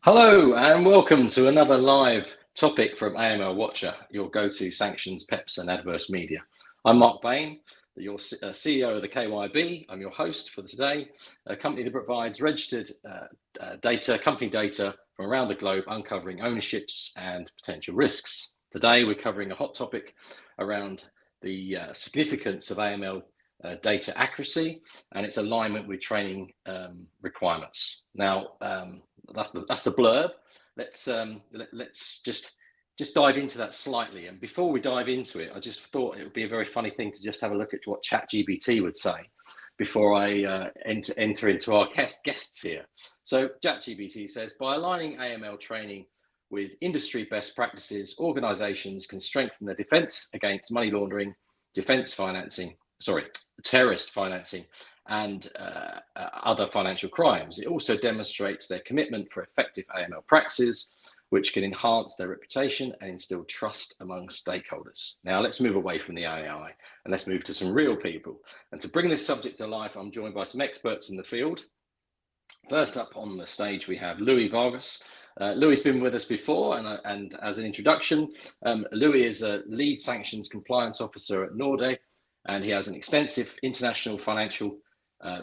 Hello and welcome to another live topic from AML Watcher, your go-to sanctions, PEPs and adverse media. I'm Mark Bain, your CEO of the KYB. I'm your host for today, a company that provides registered company data from around the globe, uncovering ownerships and potential risks. Today we're covering a hot topic around the significance of AML data accuracy and its alignment with training requirements. Now, that's the blurb. Let's just dive into that slightly. And before we dive into it, I just thought it would be a very funny thing to just have a look at what ChatGPT would say before I enter into our guests here. So ChatGPT says, by aligning AML training with industry best practices, organizations can strengthen their defense against money laundering, terrorist financing, and other financial crimes. It also demonstrates their commitment for effective AML practices, which can enhance their reputation and instill trust among stakeholders. Now let's move away from the AI and let's move to some real people. And to bring this subject to life, I'm joined by some experts in the field. First up on the stage, we have Louie Vargas. Louie's been with us before, and as an introduction, Louie is a lead sanctions compliance officer at Norde, and he has an extensive international financial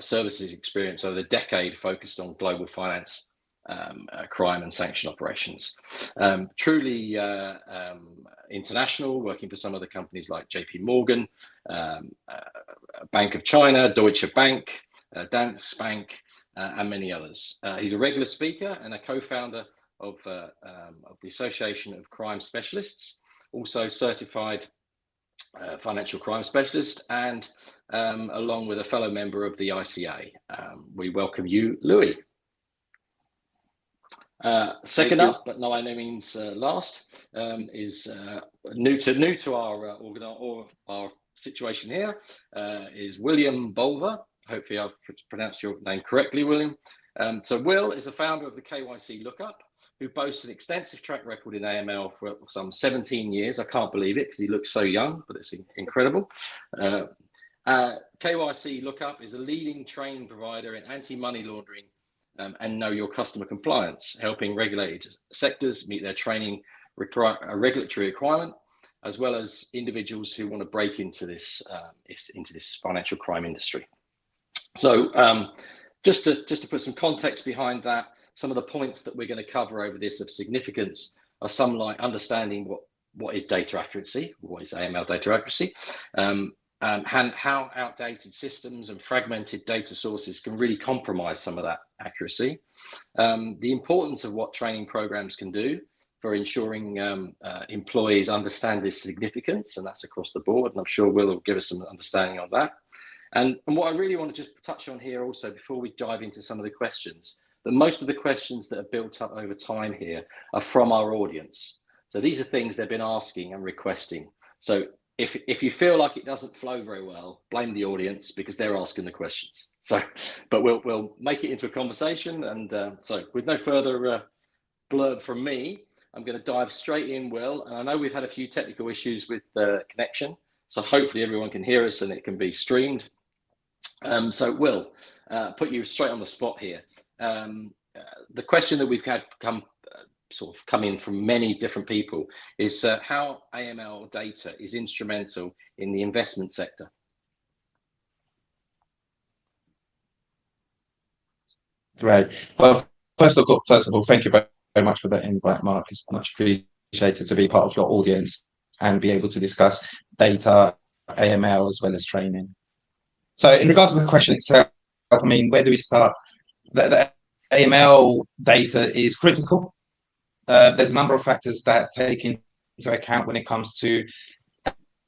services experience over a decade focused on global finance, crime and sanction operations. Truly international, working for some of the companies like JP Morgan, Bank of China, Deutsche Bank, Danske Bank, and many others. He's a regular speaker and a co-founder of the Association of Crime Specialists, also certified financial crime specialist, and along with a fellow member of the ICA. We welcome you, Louie. Second up, but no means last, is new to our situation here, is William Bolver. Hopefully I've pronounced your name correctly, William. So Will is the founder of the KYC Lookup, who boasts an extensive track record in AML for some 17 years. I can't believe it because he looks so young, but it's incredible. KYC Lookup is a leading training provider in anti-money laundering and know your customer compliance, helping regulated sectors meet their training regulatory requirement, as well as individuals who want to break into this financial crime industry. So just to put some context behind that, some of the points that we're going to cover over this of significance are some like understanding what is data accuracy, what is AML data accuracy, and how outdated systems and fragmented data sources can really compromise some of that accuracy, the importance of what training programs can do for ensuring employees understand this significance, and that's across the board, and I'm sure Will give us some understanding on that. And what I really want to just touch on here also, before we dive into some of the questions, that most of the questions that are built up over time here are from our audience. So these are things they've been asking and requesting. So if you feel like it doesn't flow very well, blame the audience because they're asking the questions. So, but we'll make it into a conversation. And so with no further blurb from me, I'm going to dive straight in, Will. And I know we've had a few technical issues with the connection, so hopefully everyone can hear us and it can be streamed. So Will, put you straight on the spot here. The question that we've had come in from many different people is how AML data is instrumental in the investment sector. Great. Well, first of all, thank you very much for that invite, Mark. It's much appreciated to be part of your audience and be able to discuss data, AML, as well as training. So in regards to the question itself, I mean, where do we start? The AML data is critical. There's a number of factors that take into account when it comes to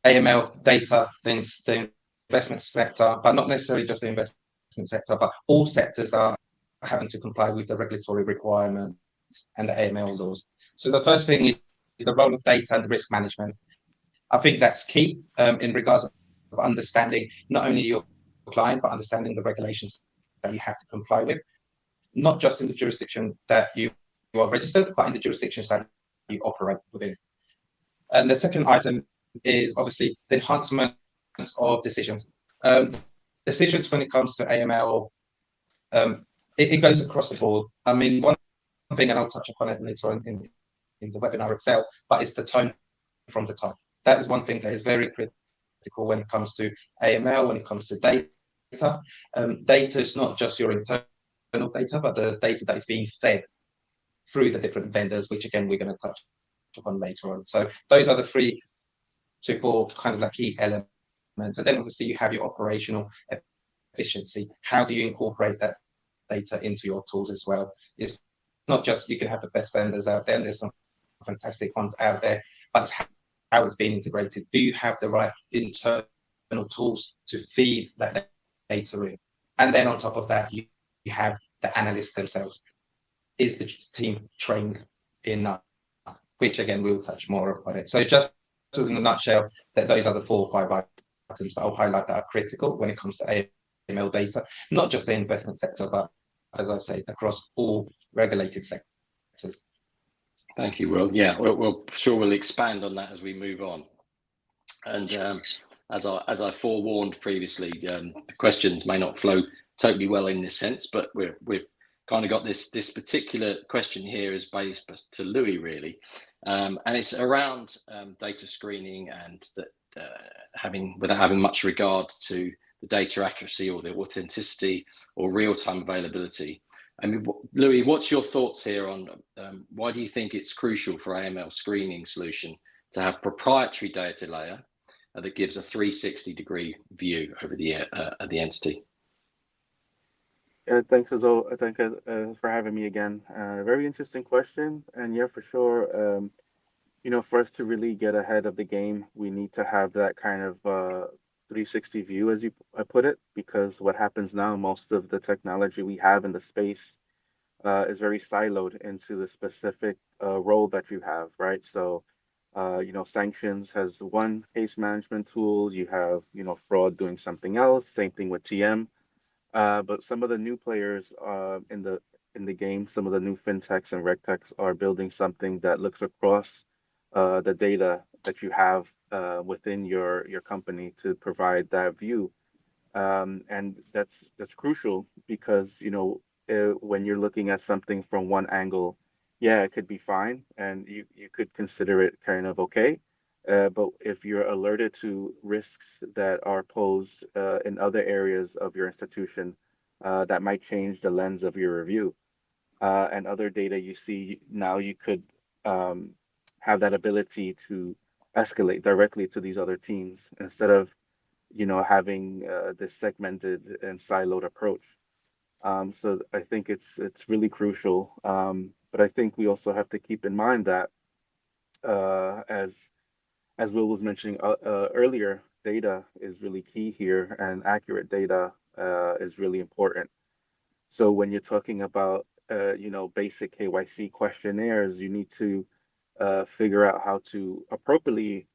AML data, the investment sector, but not necessarily just the investment sector, but all sectors are having to comply with the regulatory requirements and the AML laws. So the first thing is the role of data and risk management. I think that's key in regards of understanding not only your client, but understanding the regulations that you have to comply with, not just in the jurisdiction that you are registered, but in the jurisdictions that you operate within. And the second item is obviously the enhancement of decisions. Decisions when it comes to AML, it goes across the board. I mean, one thing, and I'll touch upon it later on in the webinar itself, but it's the tone from the top. That is one thing that is very critical when it comes to AML, when it comes to data. Data is not just your internal data, but the data that is being fed through the different vendors, which again, we're going to touch upon later on. So those are the 3 to 4 kind of like key elements. And then obviously you have your operational efficiency. How do you incorporate that data into your tools as well? It's not just you can have the best vendors out there, and there's some fantastic ones out there, but it's how it's being integrated. Do you have the right internal tools to feed that data in? And then on top of that, you have the analysts themselves. Is the team trained enough? Which again, we'll touch more upon it. So just in a nutshell, that those are the 4 or 5 items that I'll highlight that are critical when it comes to AML data, not just the investment sector, but as I say, across all regulated sectors. Thank you, Will. Yeah, we'll expand on that as we move on. And as I forewarned previously, the questions may not flow totally well in this sense, but we've kind of got this particular question here is based to Louie, really, and it's around data screening and that without having much regard to the data accuracy or the authenticity or real-time availability. I mean, Louie, what's your thoughts here on why do you think it's crucial for AML screening solution to have proprietary data layer that gives a 360-degree view over the entity? Thanks, for having me again. Very interesting question, and yeah, for sure. For us to really get ahead of the game, we need to have that kind of 360 view, as I put it, because what happens now, most of the technology we have in the space is very siloed into the specific role that you have, right? So, sanctions has one case management tool. You have, fraud doing something else. Same thing with TM. But some of the new players in the game, some of the new fintechs and regtechs are building something that looks across the data that you have within your company to provide that view, and that's crucial because when you're looking at something from one angle, yeah, it could be fine, and you could consider it kind of okay. But if you're alerted to risks that are posed in other areas of your institution, that might change the lens of your review. And other data you see now, you could have that ability to escalate directly to these other teams instead of having this segmented and siloed approach. So I think it's really crucial. But I think we also have to keep in mind that as Will was mentioning earlier, data is really key here, and accurate data is really important. So when you're talking about basic KYC questionnaires, you need to figure out how to appropriately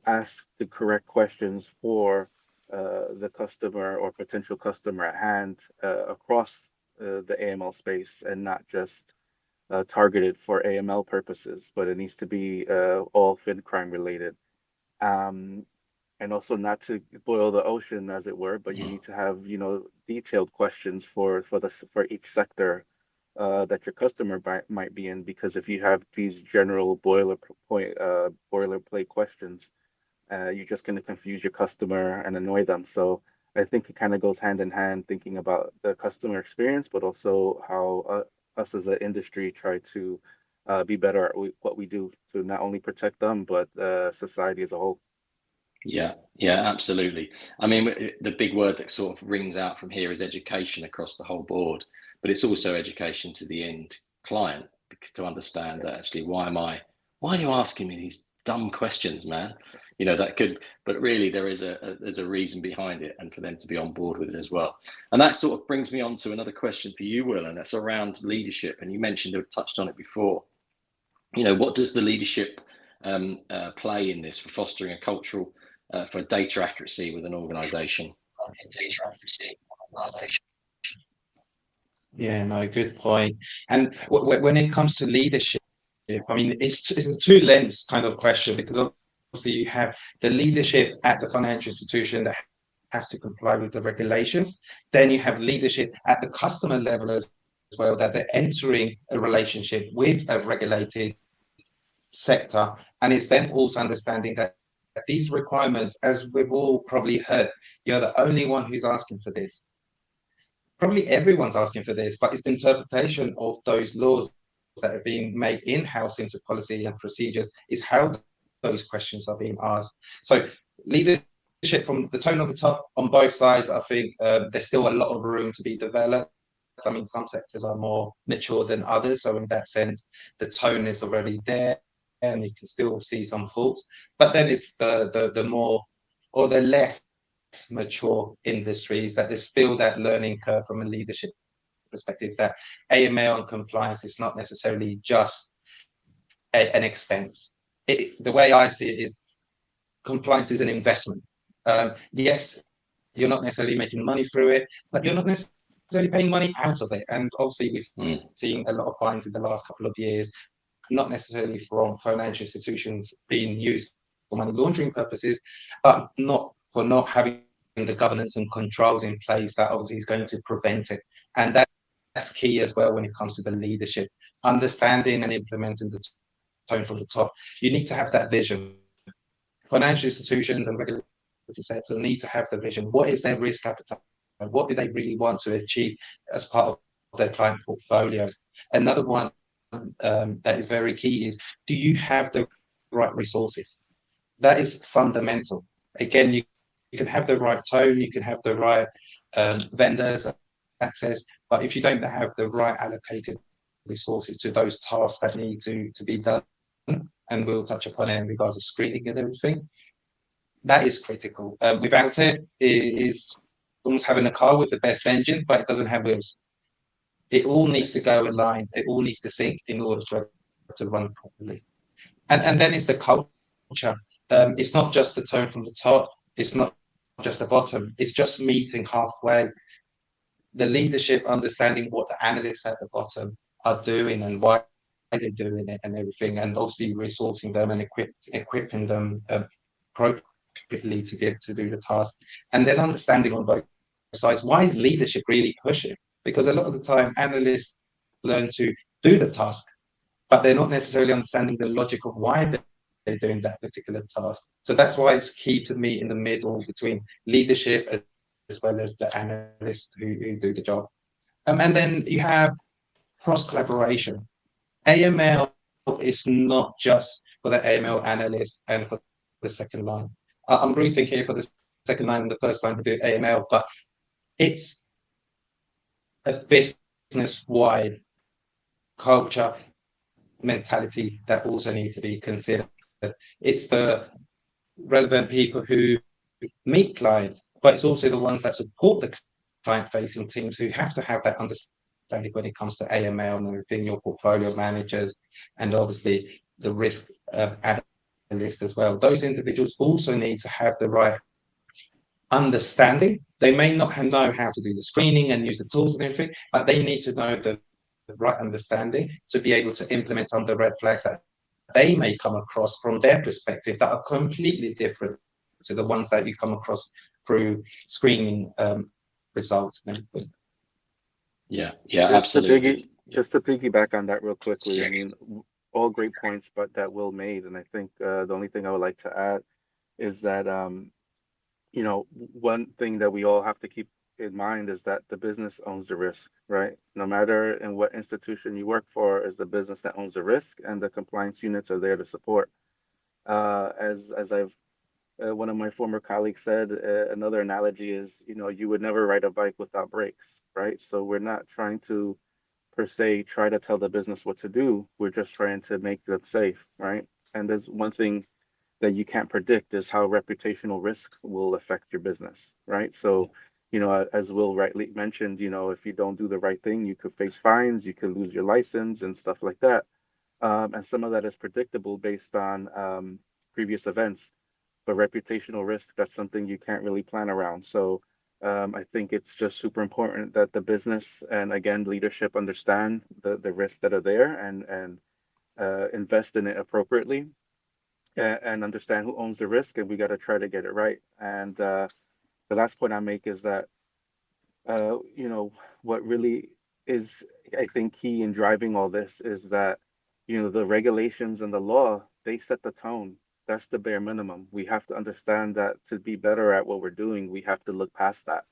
ask the correct questions for the customer or potential customer at hand across the AML space, and not just targeted for AML purposes, but it needs to be all fin crime related. And also not to boil the ocean, as it were, but you need to have detailed questions for each sector that your customer might be in, because if you have these general boilerplate questions, you're just going to confuse your customer and annoy them. So I think it kind of goes hand in hand, thinking about the customer experience, but also how us as an industry try to be better at what we do to not only protect them, but society as a whole. Yeah, absolutely. I mean, the big word that sort of rings out from here is education across the whole board, but it's also education to the end client to understand that actually, why are you asking me these dumb questions, man? But really there's a reason behind it, and for them to be on board with it as well. And that sort of brings me on to another question for you, Will, and that's around leadership. And you mentioned or touched on it before. What does the leadership play in this for fostering a cultural for data accuracy with an organization? Yeah, no, good point. And when it comes to leadership, I mean, it's a two-lens kind of question, because obviously you have the leadership at the financial institution that has to comply with the regulations. Then you have leadership at the customer level as well, that they're entering a relationship with a regulated sector, and it's then also understanding that these requirements, as we've all probably heard, you're the only one who's asking for this. Probably everyone's asking for this, but it's the interpretation of those laws that are being made in-house into policy and procedures is how those questions are being asked. So leadership from the tone of the top on both sides, I think there's still a lot of room to be developed. I mean, some sectors are more mature than others, so in that sense, the tone is already there, and you can still see some faults. But then it's the more or the less mature industries that there's still that learning curve from a leadership perspective, that AML and compliance is not necessarily just an expense. The way I see it is compliance is an investment. Yes, you're not necessarily making money through it, but you're not necessarily paying money out of it. And obviously, we've seen a lot of fines in the last couple of years, not necessarily from financial institutions being used for money laundering purposes, but not for not having the governance and controls in place that obviously is going to prevent it. And that's key as well when it comes to the leadership, understanding and implementing the tone from the top. You need to have that vision. Financial institutions and regulatory sector need to have the vision. What is their risk appetite? What do they really want to achieve as part of their client portfolio? Another one that is very key is, do you have the right resources? That is fundamental. Again, you can have the right tone, you can have the right vendors access, but if you don't have the right allocated resources to those tasks that need to be done, and we'll touch upon it in regards of screening and everything, that is critical. Without it, it is almost having a car with the best engine, but it doesn't have wheels. It all needs to go aligned. It all needs to sync in order for it to run properly. And then it's the culture. It's not just the tone from the top. It's not just the bottom. It's just meeting halfway. The leadership understanding what the analysts at the bottom are doing and why they're doing it and everything, and obviously resourcing them and equipping them appropriately to do the task. And then understanding on both sides, why is leadership really pushing? Because a lot of the time analysts learn to do the task, but they're not necessarily understanding the logic of why they're doing that particular task. So that's why it's key to meet in the middle between leadership as well as the analysts who do the job. And then you have cross collaboration. AML is not just for the AML analyst and for the second line. I'm rooting here for the second line and the first line to do AML, but it's a business-wide culture mentality that also needs to be considered. It's the relevant people who meet clients, but it's also the ones that support the client-facing teams who have to have that understanding when it comes to AML and everything, your portfolio managers, and obviously the risk analyst as well. Those individuals also need to have the right understanding. They may not know how to do the screening and use the tools and everything, but they need to know the right understanding to be able to implement some of the red flags that they may come across from their perspective that are completely different to the ones that you come across through screening results. Yeah, absolutely. Just to piggyback on that real quickly, I mean, all great points, but that Will made, and I think the only thing I would like to add is that you know, one thing that we all have to keep in mind is that the business owns the risk, right? No matter in what institution you work for, is the business that owns the risk, and the compliance units are there to support. As I've one of my former colleagues said, another analogy is, you know, you would never ride a bike without brakes, right? So we're not trying to per se try to tell the business what to do. We're just trying to make them safe, right? And there's one thing that you can't predict is how reputational risk will affect your business, right? So, you know, as Will rightly mentioned, you know, if you don't do the right thing, you could face fines, you could lose your license and stuff like that. And some of that is predictable based on previous events, but reputational risk, that's something you can't really plan around. So I think it's just super important that the business and again, leadership understand the risks that are there and invest in it appropriately and understand who owns the risk, and we got to try to get it right. And the last point I make is that you know, what really is, I think, key in driving all this is that, the regulations and the law, they set the tone. That's the bare minimum. We have to understand that to be better at what we're doing, we have to look past that.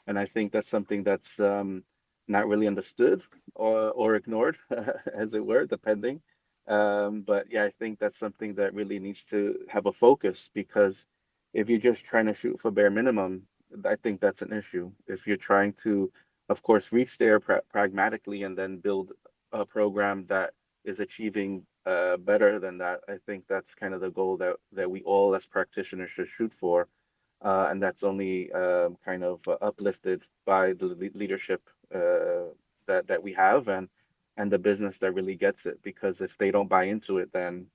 And I think that's something that's not really understood or ignored, as it were, depending. But yeah, I think that's something that really needs to have a focus, because if you're just trying to shoot for bare minimum, I think that's an issue. If you're trying to, of course, reach there pragmatically and then build a program that is achieving better than that, I think that's kind of the goal that we all as practitioners should shoot for. And that's only kind of uplifted by the leadership that we have, and the business that really gets it. Because if they don't buy into it, then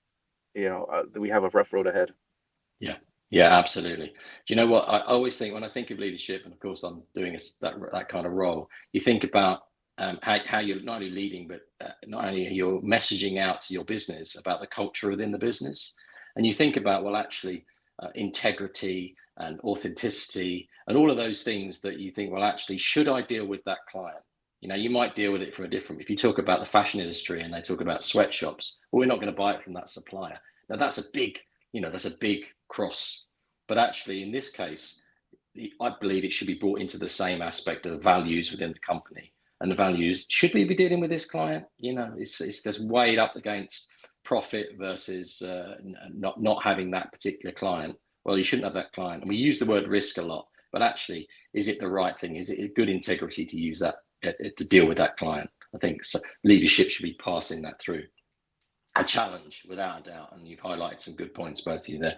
we have a rough road ahead. Yeah, yeah, absolutely. Do you know what? I always think when I think of leadership, and of course I'm doing that kind of role, you think about how you're not only leading, but not only you're messaging out to your business about the culture within the business. And you think about, well, actually, integrity and authenticity and all of those things that you think, well, actually, should I deal with that client? You might deal with it from a different, if you talk about the fashion industry and they talk about sweatshops, well, we're not going to buy it from that supplier. Now, that's a big cross. But actually, in this case, I believe it should be brought into the same aspect of the values within the company. And the values, should we be dealing with this client? It's there's weighed up against profit versus not having that particular client. Well, you shouldn't have that client. And we use the word risk a lot, but actually, is it the right thing? Is it a good integrity to use that to deal with that client? I think so. Leadership should be passing that through. A challenge, without a doubt, and you've highlighted some good points, both of you there.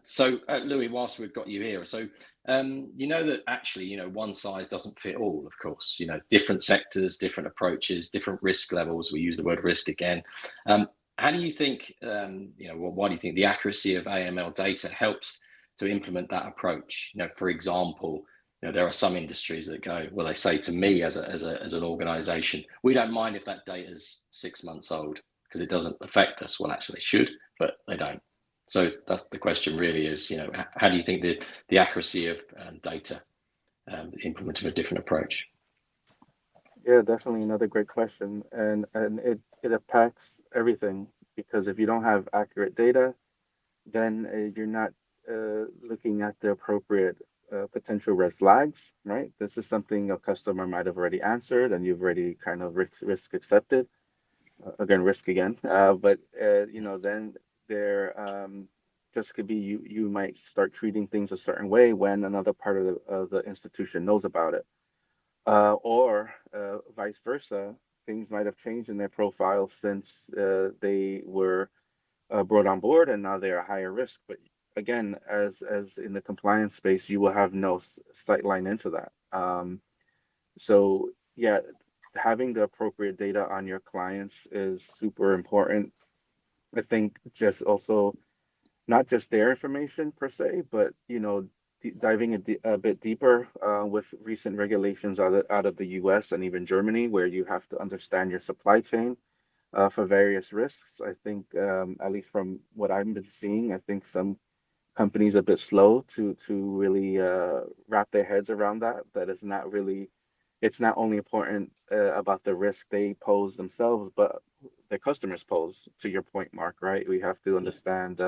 So, Louie, whilst we've got you here, so that actually, one size doesn't fit all. Of course, different sectors, different approaches, different risk levels. We use the word risk again. How do you think? Why do you think the accuracy of AML data helps to implement that approach? For example, there are some industries that go, well, they say to me as an organisation, we don't mind if that data is 6 months old, because it doesn't affect us. Well, actually, they should, but they don't. So that's the question. Really, is how do you think the accuracy of data implementing a different approach? Yeah, definitely another great question, and it impacts everything, because if you don't have accurate data, then you're not looking at the appropriate potential red flags, right? This is something a customer might have already answered, and you've already kind of risk accepted. Again, risk again. But then there just could be you might start treating things a certain way when another part of the institution knows about it, or vice versa. Things might have changed in their profile since they were brought on board, and now they're a higher risk. But again, as in the compliance space, you will have no sight line into that. So yeah, having the appropriate data on your clients is super important. I think just also not just their information per se, but diving a bit deeper with recent regulations out of the US and even Germany, where you have to understand your supply chain for various risks. I think, at least from what I've been seeing, I think some companies are a bit slow to really wrap their heads around that. That is not really, it's not only important about the risk they pose themselves, but their customers pose, to your point, Mark, right? We have to understand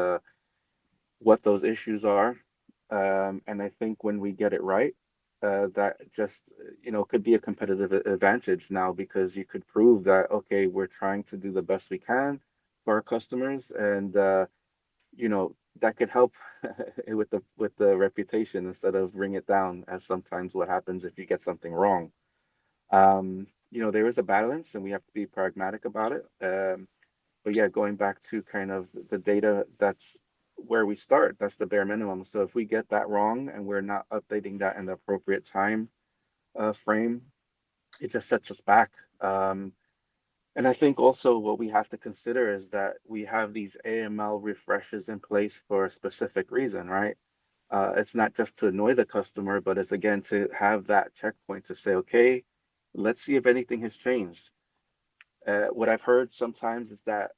what those issues are. And I think when we get it right, that just, could be a competitive advantage now, because you could prove that, okay, we're trying to do the best we can for our customers. And, that could help with the reputation, instead of bring it down, as sometimes what happens if you get something wrong. There is a balance, and we have to be pragmatic about it. But yeah, going back to kind of the data, that's where we start. That's the bare minimum. So if we get that wrong and we're not updating that in the appropriate time frame, it just sets us back. And I think also what we have to consider is that we have these AML refreshes in place for a specific reason, right? It's not just to annoy the customer, but it's again to have that checkpoint to say, okay, let's see if anything has changed. What I've heard sometimes is that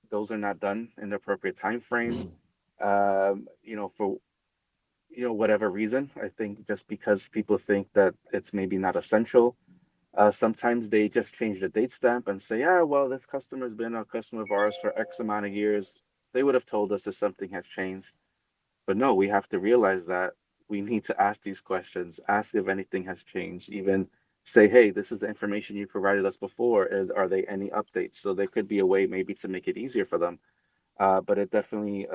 those are not done in the appropriate time frame. For whatever reason. I think just because people think that it's maybe not essential. Sometimes they just change the date stamp and say, yeah, well, this customer's been a customer of ours for X amount of years. They would have told us if something has changed. But no, we have to realize that we need to ask these questions, ask if anything has changed, even say, hey, this is the information you provided us before. Are there any updates? So there could be a way maybe to make it easier for them. But it definitely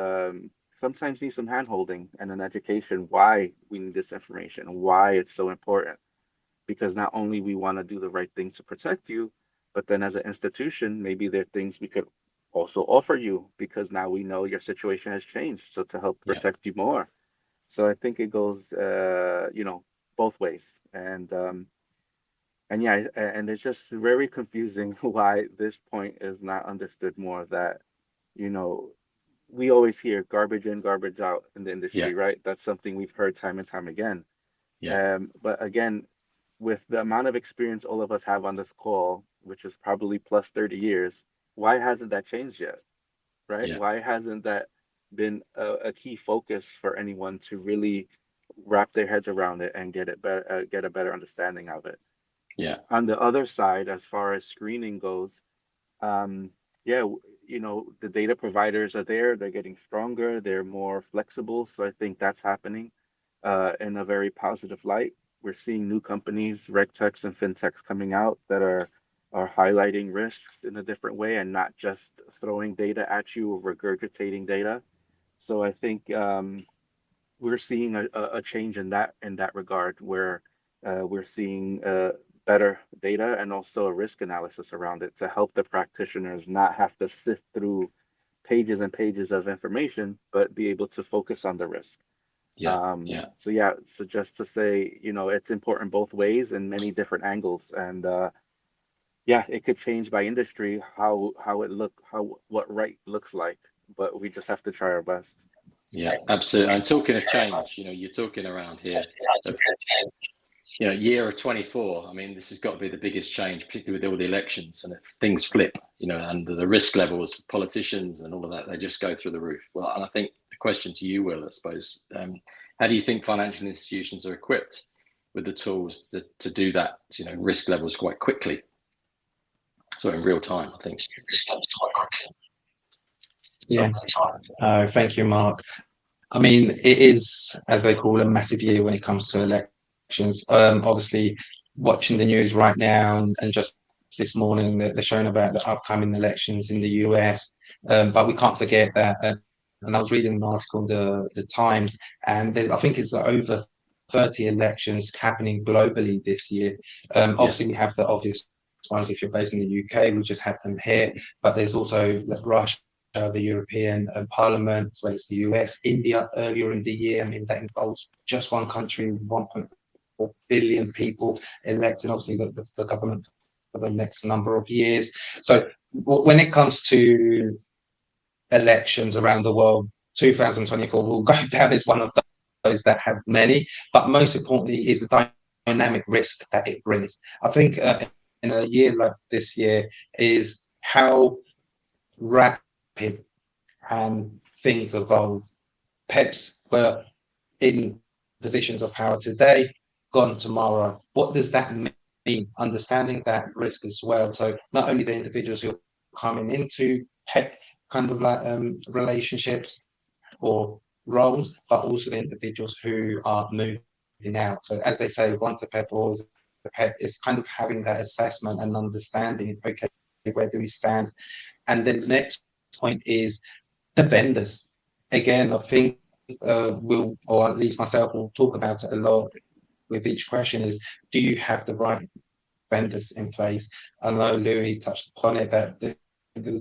sometimes needs some handholding and an education why we need this information, why it's so important. Because not only we want to do the right things to protect you, but then as an institution, maybe there are things we could also offer you because now we know your situation has changed. So to help Yeah. protect you more. So I think it goes, both ways. And yeah, and it's just very confusing why this point is not understood more that, you know, we always hear garbage in, garbage out in the Yeah. industry, right? That's something we've heard time and time again. Yeah. But again, with the amount of experience all of us have on this call, which is probably plus 30 years, why hasn't that changed yet? Right? Yeah. Why hasn't that been a key focus for anyone to really wrap their heads around it and get a better understanding of it? Yeah. On the other side, as far as screening goes, um, yeah, the data providers are there, they're getting stronger, they're more flexible. So I think that's happening in a very positive light. We're seeing new companies, regtechs and fintechs coming out that are highlighting risks in a different way and not just throwing data at you or regurgitating data. So I think we're seeing a change in that regard where we're seeing better data and also a risk analysis around it to help the practitioners not have to sift through pages and pages of information, but be able to focus on the risk. Yeah. Yeah. So yeah, so just to say, it's important both ways and many different angles. And yeah, it could change by industry how what right looks like, but we just have to try our best. Yeah, absolutely. And talking of change, you're talking around here of, year of 24. I mean, this has got to be the biggest change, particularly with all the elections and if things flip, and the risk levels for politicians and all of that, they just go through the roof. Well, and I think the question to you, Will, I suppose, how do you think financial institutions are equipped with the tools to do that, risk levels quite quickly? So in real time, I think. Yeah. Thank you, Mark. I mean, it is, as they call, a massive year when it comes to elections. Obviously, watching the news right now and just this morning, they're showing about the upcoming elections in the US. But we can't forget that. And I was reading an article in the Times, and I think it's over 30 elections happening globally this year. Obviously, we have the obvious ones if you're based in the UK, we just had them here, but there's also Russia, the European Parliament, as well as the US, India earlier in the year. I mean, that involves just one country, 1.4 billion people electing, obviously, the government for the next number of years. So when it comes to elections around the world, 2024 will go down as one of those that have many, but most importantly is the dynamic risk that it brings. I think in a year like this year is how rapid and things evolve. Peps were in positions of power today, gone tomorrow. What does that mean? Understanding that risk as well. So not only the individuals who are coming into pep kind of like relationships or roles, but also the individuals who are moving out. So as they say, once a pep, always a pep. It's kind of having that assessment and understanding, okay, where do we stand? And then the next point is the vendors. Again, I think we'll, or at least myself, will talk about it a lot with each question is, do you have the right vendors in place? I know Louie touched upon it, that the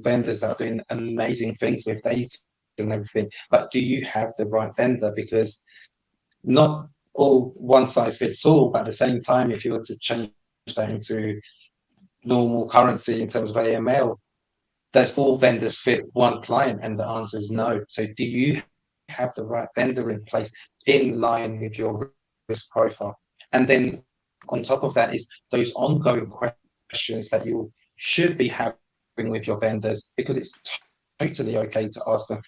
vendors that are doing amazing things with data and everything, but do you have the right vendor? Because not all one size fits all, but at the same time, if you were to change that into normal currency in terms of AML, does all vendors fit one client? And the answer is no. So do you have the right vendor in place in line with your risk profile? And then on top of that is those ongoing questions that you should be having with your vendors, because it's totally okay to ask them,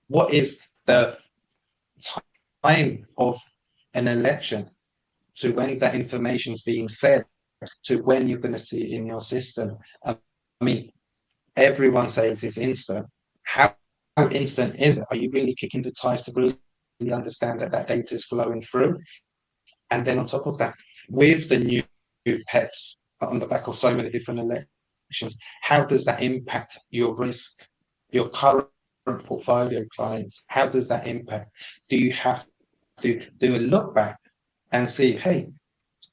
what is the time of an election to when that information is being fed? to when you're going to see it in your system. I mean, everyone says it's instant. How instant is it? Are you really kicking the tires to really understand that that data is flowing through? And then on top of that, with the new PEPs on the back of so many different elections, how does that impact your risk, your current portfolio clients? How does that impact? Do you have to do a look back and see, hey,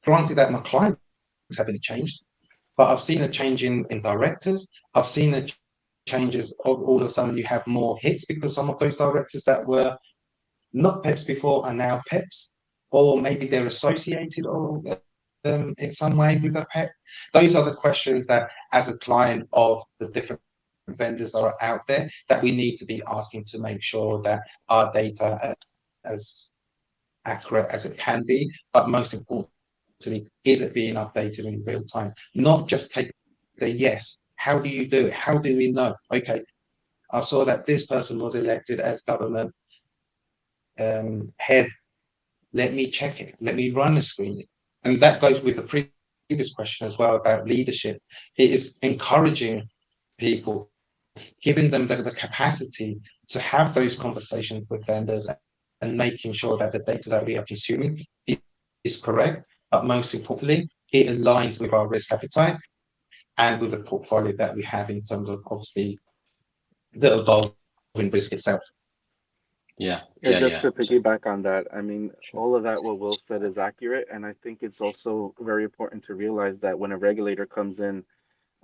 granted that my clients haven't changed, but I've seen a change in directors. I've seen a changes of all of a sudden you have more hits because some of those directors that were not PEPs before are now PEPs, or maybe they're associated or in some way with a PEP. Those are the questions that, as a client of the different vendors that are out there, that we need to be asking to make sure that our data as accurate as it can be, but most importantly, is it being updated in real time? Not just take the yes. How do you do it? How do we know? Okay, I saw that this person was elected as government head. Let me check it. Let me run a screening. And that goes with the previous question as well about leadership. It is encouraging people, giving them the capacity to have those conversations with vendors and making sure that the data that we are consuming is correct. But most importantly, it aligns with our risk appetite and with the portfolio that we have in terms of obviously the evolving risk itself. Yeah. Just to piggyback on that, I mean, all of that what Will said is accurate, and I think it's also very important to realize that when a regulator comes in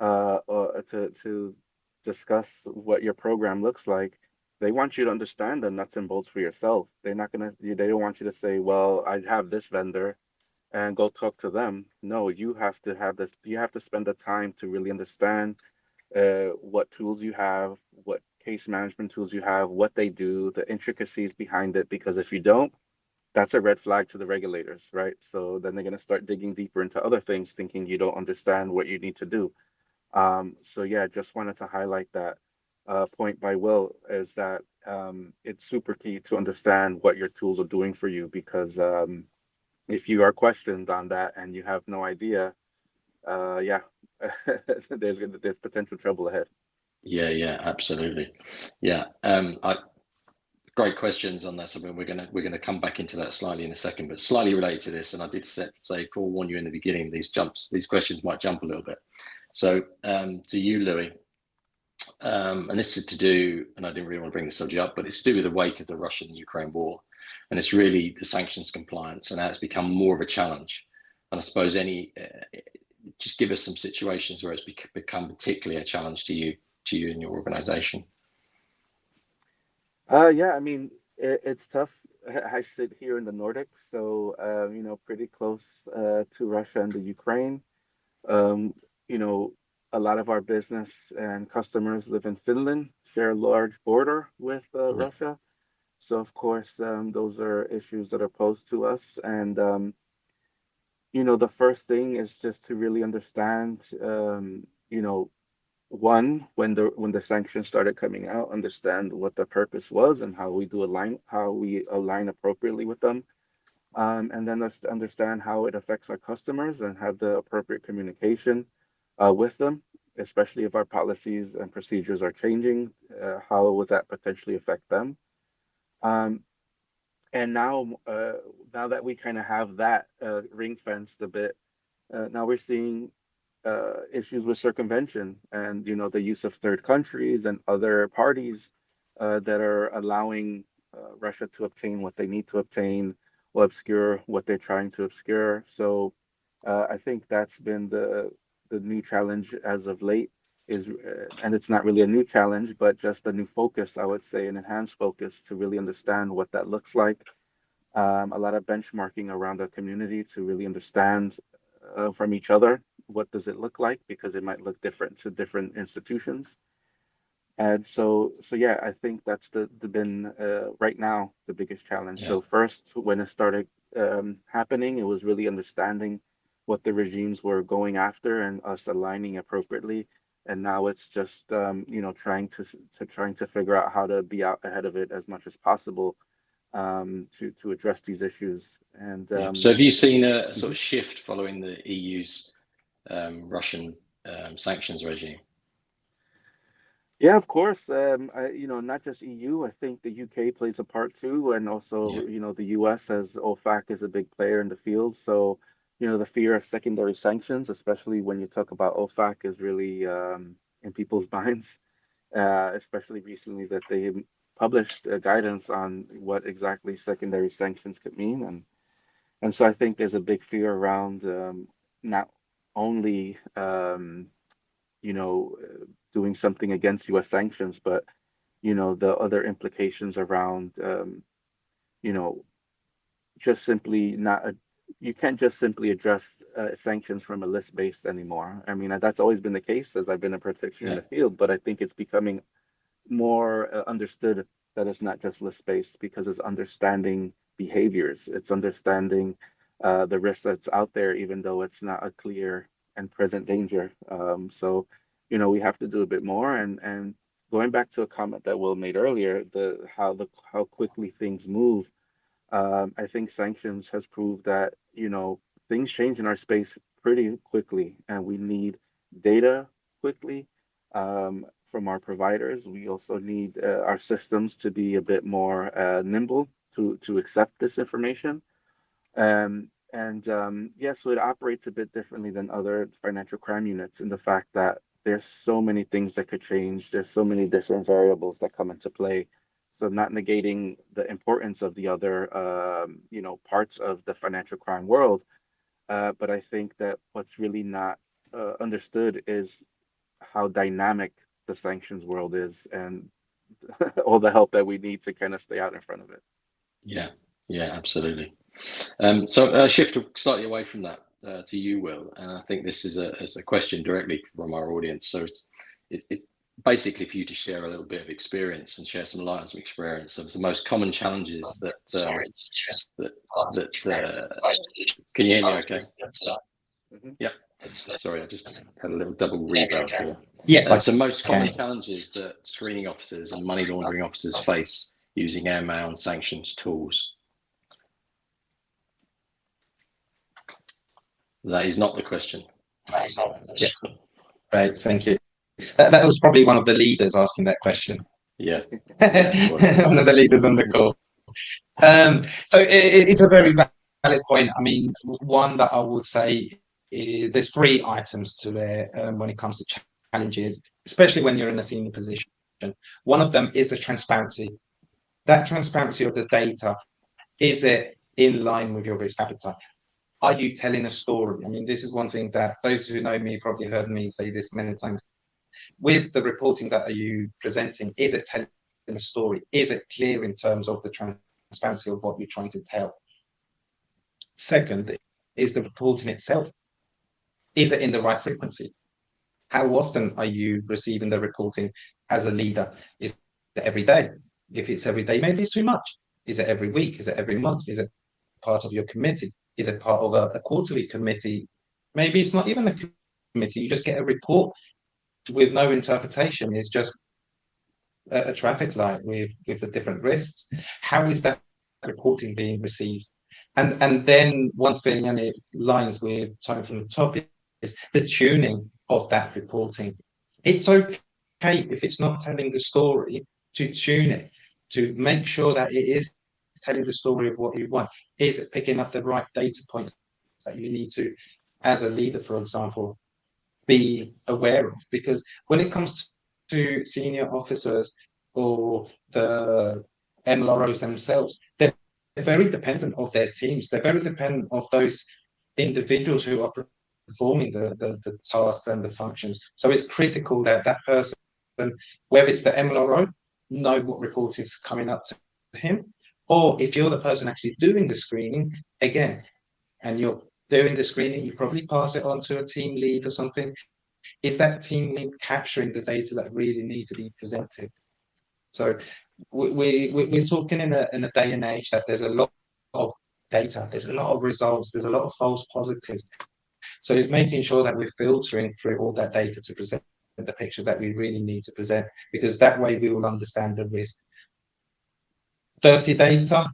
to discuss what your program looks like, they want you to understand the nuts and bolts for yourself. They don't want you to say, well, I have this vendor and go talk to them. No, you have to have this. You have to spend the time to really understand what tools you have, what case management tools you have, what they do, the intricacies behind it. Because if you don't, that's a red flag to the regulators, right? So then they're going to start digging deeper into other things, thinking you don't understand what you need to do. So yeah, just wanted to highlight that point by Will, is that it's super key to understand what your tools are doing for you, because if you are questioned on that and you have no idea, yeah, there's potential trouble ahead. Yeah, absolutely. Yeah. Great questions on that. So we're gonna come back into that slightly in a second, but slightly related to this. And I did say forewarn you in the beginning, these questions might jump a little bit. So to you, Louie, and this is to do, and I didn't really want to bring this subject up, but it's to do with the wake of the Russian-Ukraine war, and it's really the sanctions compliance and how it's become more of a challenge. And I suppose just give us some situations where it's become particularly a challenge to you and your organization. Yeah, I mean, it's tough. I sit here in the Nordics, so pretty close to Russia and the Ukraine. You know, a lot of our business and customers live in Finland, share a large border with Russia. So of course, those are issues that are posed to us. And the first thing is just to really understand, one, when the sanctions started coming out, understand what the purpose was and how we align appropriately with them, and then let's understand how it affects our customers and have the appropriate communication with them, especially if our policies and procedures are changing. How would that potentially affect them? And now that we kind of have that ring fenced a bit, now we're seeing issues with circumvention and the use of third countries and other parties that are allowing Russia to obtain what they need to obtain or obscure what they're trying to obscure. So I think that's been the new challenge as of late, and it's not really a new challenge, but just a new focus, I would say, an enhanced focus to really understand what that looks like. A lot of benchmarking around the community to really understand from each other, what does it look like, because it might look different to different institutions. And so yeah, I think that's been right now the biggest challenge. Yeah. So first, when it started happening, it was really understanding what the regimes were going after and us aligning appropriately. And now it's just trying to figure out how to be out ahead of it as much as possible, to address these issues. And So have you seen a sort of shift following the EU's Russian sanctions regime? Yeah, of course. Not just EU. I think the UK plays a part too, and Yeah, also, the US as OFAC is a big player in the field. So, the fear of secondary sanctions, especially when you talk about OFAC, is really in people's minds, especially recently that they published guidance on what exactly secondary sanctions could mean, and so I think there's a big fear around not only you know, doing something against U.S. sanctions, but the other implications around, you know, just simply not. You can't just simply address sanctions from a list based anymore. I mean, that's always been the case as I've been a practitioner in yeah, the field, but I think it's becoming more understood that it's not just list based because it's understanding behaviors, it's understanding the risk that's out there, even though it's not a clear and present danger. So, we have to do a bit more. And going back to a comment that Will made earlier, how quickly things move. I think sanctions has proved that, things change in our space pretty quickly, and we need data quickly from our providers. We also need our systems to be a bit more nimble to accept this information. Yeah, so it operates a bit differently than other financial crime units in the fact that there's so many things that could change. There's so many different variables that come into play. So not negating the importance of the other, parts of the financial crime world, but I think that what's really not understood is how dynamic the sanctions world is and all the help that we need to kind of stay out in front of it. yeah, yeah, absolutely. So shift slightly away from that to you, Will, and I think this is a question directly from our audience. So it basically for you to share a little bit of experience and share some light on some experience of the most common challenges that can you hear me? Okay. Mhm. Yep. Sorry, I just had a little double reverb here. Yes, I So most common can. challenges that screening officers and money laundering officers face using AML and sanctions tools. That is not the question. Yeah, right. Thank you. That was probably one of the leaders asking that question. Yeah, yeah, it was. One of the leaders on the call. So it's a very valid point. I mean, one that I would say is there's three items to it when it comes to challenges, especially when you're in a senior position. One of them is the transparency. That transparency of the data, is it in line with your risk appetite? Are you telling a story? I mean, this is one thing that those who know me probably heard me say this many times. With the reporting that are you presenting, is it telling a story? Is it clear in terms of the transparency of what you're trying to tell? Second is the reporting itself. Is it in the right frequency? How often are you receiving the reporting as a leader? Is it every day? If it's every day, maybe it's too much. Is it every week? Is it every month? Is it part of your committee? Is it part of a quarterly committee? Maybe it's not even a committee. You just get a report with no interpretation. It's just a traffic light with the different risks. How is that reporting being received? And then one thing, and it lines with time from the top, is the tuning of that reporting. It's okay if it's not telling the story to tune it, to make sure that it is telling the story of what you want. Is it picking up the right data points that you need to, as a leader, for example, be aware of? Because when it comes to senior officers or the MLROs themselves, they're very dependent of their teams. They're very dependent of those individuals who are performing the tasks and the functions. So it's critical that that person, whether it's the MLRO, know what report is coming up to him, or if you're the person actually doing the screening, again, and you're doing the screening, you probably pass it on to a team lead or something. Is that team lead capturing the data that really need to be presented? So we're talking in a day and age that there's a lot of data, there's a lot of results, there's a lot of false positives. So it's making sure that we're filtering through all that data to present the picture that we really need to present, because that way we will understand the risk. Dirty data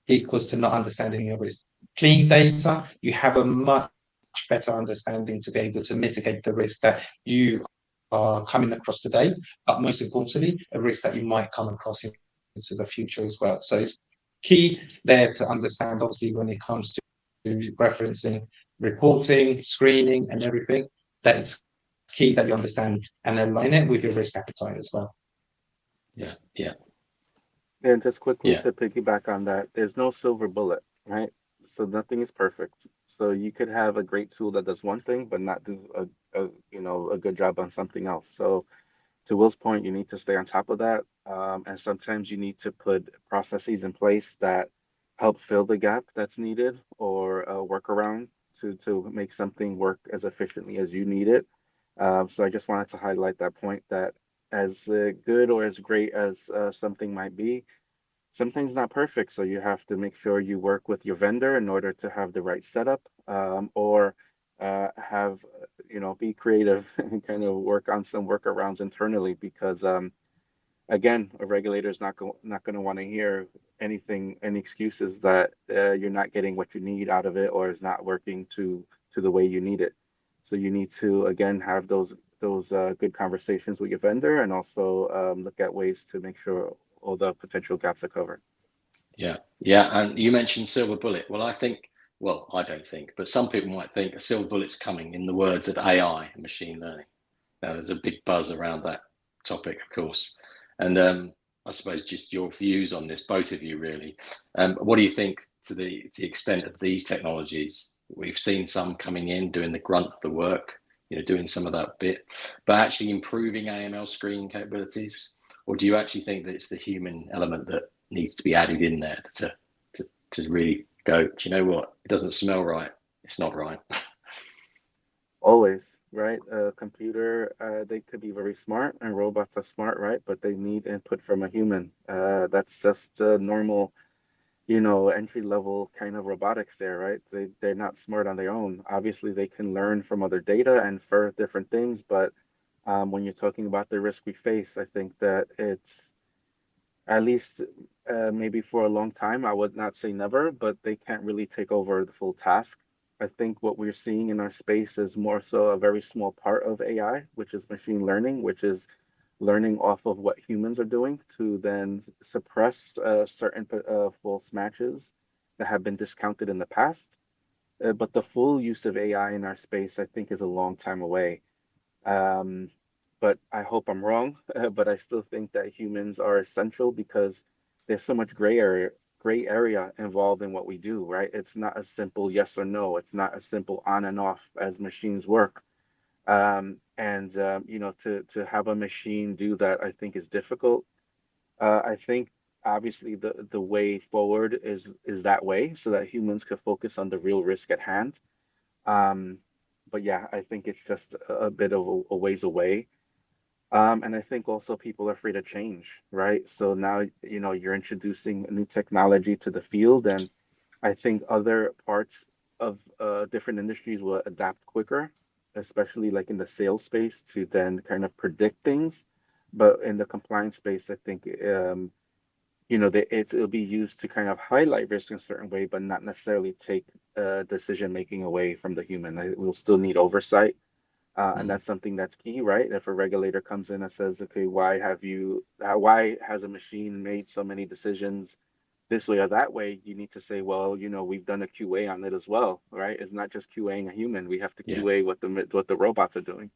equals to not understanding your risk. Clean data, you have a much better understanding to be able to mitigate the risk that you are coming across today, but most importantly, a risk that you might come across into the future as well. So it's key there to understand, obviously, when it comes to referencing, reporting, screening, and everything, that it's key that you understand and align it with your risk appetite as well. Yeah, yeah, And just quickly yeah, to piggyback on that, there's no silver bullet, right? So nothing is perfect. So you could have a great tool that does one thing, but not do a good job on something else. So to Will's point, you need to stay on top of that. And sometimes you need to put processes in place that help fill the gap that's needed or a workaround to make something work as efficiently as you need it. So I just wanted to highlight that point that as good or as great as something might be, something's not perfect. So you have to make sure you work with your vendor in order to have the right setup, or have, be creative and kind of work on some workarounds internally because, again, a regulator is not going to want to hear any excuses that you're not getting what you need out of it or is not working to the way you need it. So you need to again have those good conversations with your vendor and also look at ways to make sure all the potential gaps are covered. yeah, yeah. And you mentioned silver bullet. Well, I don't think, but some people might think a silver bullet's coming in the words of AI and machine learning. Now, there's a big buzz around that topic, of course. And I suppose just your views on this, both of you really. What do you think to the extent of these technologies? We've seen some coming in, doing the grunt of the work, doing some of that bit, but actually improving AML screening capabilities? Or do you actually think that it's the human element that needs to be added in there to really go, do you know what? It doesn't smell right. It's not right. Always, right? A computer, they could be very smart, and robots are smart, right? But they need input from a human. That's just normal, entry level kind of robotics there, right? They're not smart on their own. Obviously, they can learn from other data and infer different things, but when you're talking about the risk we face, I think that it's at least maybe for a long time, I would not say never, but they can't really take over the full task. I think what we're seeing in our space is more so a very small part of AI, which is machine learning, which is learning off of what humans are doing to then suppress certain false matches that have been discounted in the past. But the full use of AI in our space, I think, is a long time away. Um, but I hope I'm wrong. But I still think that humans are essential because there's so much gray area involved in what we do, right? It's not a simple yes or no. It's not a simple on and off as machines work. And to have a machine do that, I think is difficult. I think obviously the way forward is that way, so that humans can focus on the real risk at hand. Um, but yeah, I think it's just a bit of a ways away. And I think also people are afraid of change, right? So now, you're introducing a new technology to the field, and I think other parts of different industries will adapt quicker, especially like in the sales space to then kind of predict things. But in the compliance space, I think it'll be used to kind of highlight risk in a certain way, but not necessarily take decision making away from the human. We'll still need oversight, and that's something that's key, right? If a regulator comes in and says, "Okay, why has a machine made so many decisions this way or that way?" You need to say, "Well, we've done a QA on it as well, right? It's not just QAing a human. We have to Yeah. QA what the robots are doing."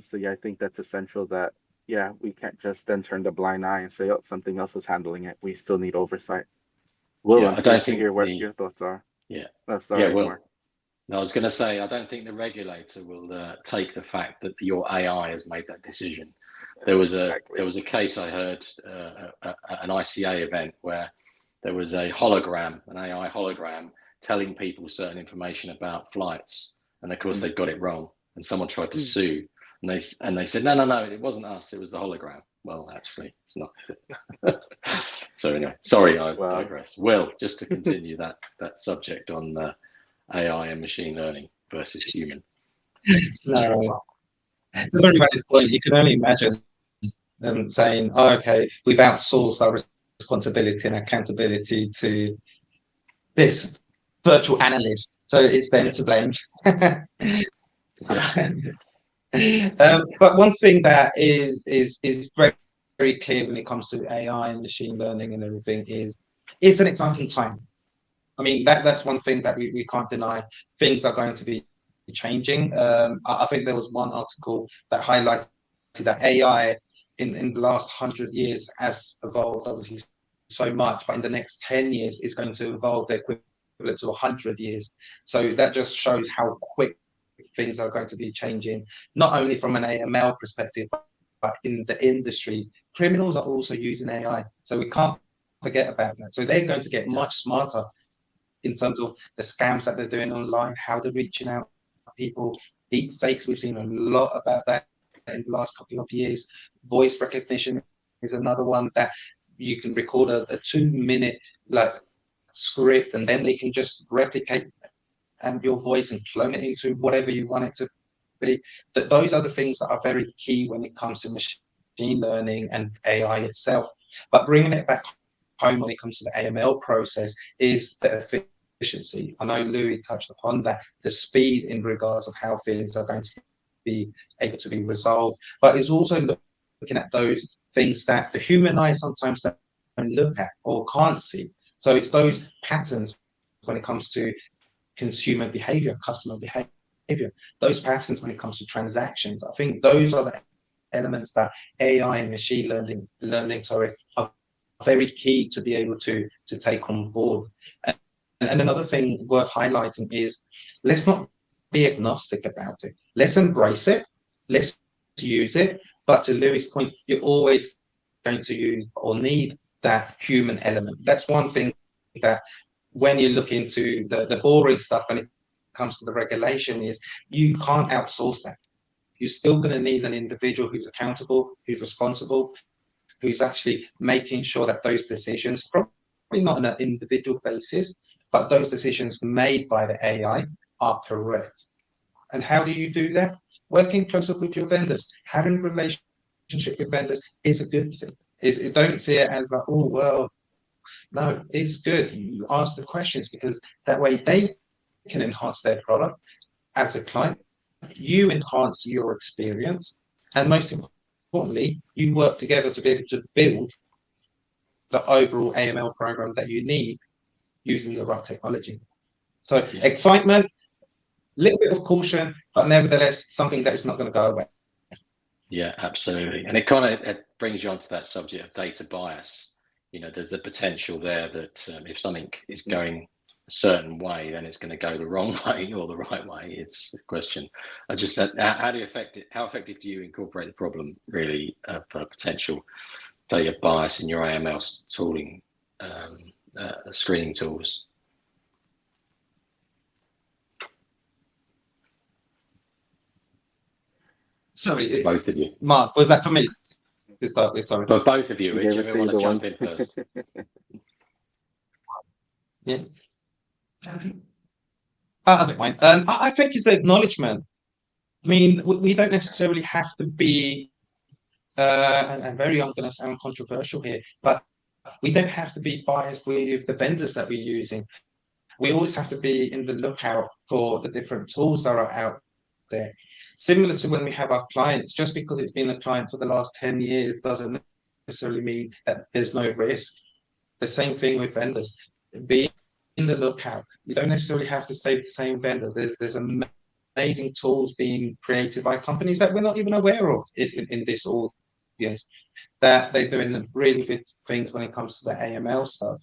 So yeah, I think that's essential that, yeah, we can't just then turn the blind eye and say, oh, something else is handling it. We still need oversight. Will, Yeah, I'm I don't curious to hear think what your thoughts are. yeah, Oh, yeah, sorry, Mark. well, no, I was going to say, I don't think the regulator will take the fact that your AI has made that decision. There was Exactly. a case I heard at an ICA event where there was an AI hologram, telling people certain information about flights, and of course Mm. they got it wrong, and someone tried to Mm. sue, and they said, no, it wasn't us, it was the hologram. Well, actually, it's not. So anyway, sorry, I Wow. digress. Well, just to continue that subject on AI and machine learning versus human. No, it's a very valid point. You can only imagine them saying, oh, okay, we've outsourced our responsibility and accountability to this virtual analyst, so it's them to blame. Yeah. But one thing that is very, very clear when it comes to AI and machine learning and everything is it's an exciting time. I mean, that's one thing that we can't deny. Things are going to be changing. I think there was one article that highlighted that AI in the last 100 years has evolved obviously so much, but in the next 10 years is going to evolve the equivalent to 100 years. So that just shows how quick things are going to be changing, not only from an AML perspective, but in the industry. Criminals are also using AI, so we can't forget about that. So they're going to get much smarter in terms of the scams that they're doing online, how they're reaching out to people, deep fakes. We've seen a lot about that in the last couple of years. Voice recognition is another one that you can record a 2-minute like script, and then they can just replicate and your voice and clone it into whatever you want it to be. That those are the things that are very key when it comes to machine learning and AI itself. But bringing it back home when it comes to the AML process is the efficiency. I know Louie touched upon that, the speed in regards of how things are going to be able to be resolved, but it's also looking at those things that the human eye sometimes don't look at or can't see. So it's those patterns when it comes to consumer behavior, customer behavior, those patterns when it comes to transactions. I think those are the elements that AI and machine learning are very key to be able to take on board. And another thing worth highlighting is let's not be agnostic about it. Let's embrace it. Let's use it. But to Louis' point, you're always going to use or need that human element. That's one thing that when you look into the boring stuff when it comes to the regulation is you can't outsource that. You're still going to need an individual who's accountable, who's responsible, who's actually making sure that those decisions, probably not on an individual basis, but those decisions made by the AI are correct. And how do you do that? Working closer with your vendors, having a relationship with vendors is a good thing. Don't see it as like, oh, well, no, it's good. You ask the questions because that way they can enhance their product as a client. You enhance your experience. And most importantly, you work together to be able to build the overall AML program that you need using the right technology. So excitement, a little bit of caution, but nevertheless, something that is not going to go away. Yeah, absolutely. And it kind of brings you onto that subject of data bias. You know, there's the potential there that if something is going a certain way, then it's going to go the wrong way or the right way. It's a question. I just said, how do you affect it? How effective do you incorporate the problem really for potential data bias in your AML tooling, screening tools? Sorry, both of you. Mark, was that for me to start with? Sorry. But both of you, He gave it whichever to want you to the jump one. in first. Yeah. I don't mind. I think it's the acknowledgement. I mean, we don't necessarily have to be, and I'm going to sound controversial here, but we don't have to be biased with the vendors that we're using. We always have to be in the lookout for the different tools that are out there. Similar to when we have our clients, just because it's been a client for the last 10 years doesn't necessarily mean that there's no risk. The same thing with vendors. Be in the lookout. You don't necessarily have to stay with the same vendor. There's amazing tools being created by companies that we're not even aware of in this audience, that they're doing really good things when it comes to the AML stuff,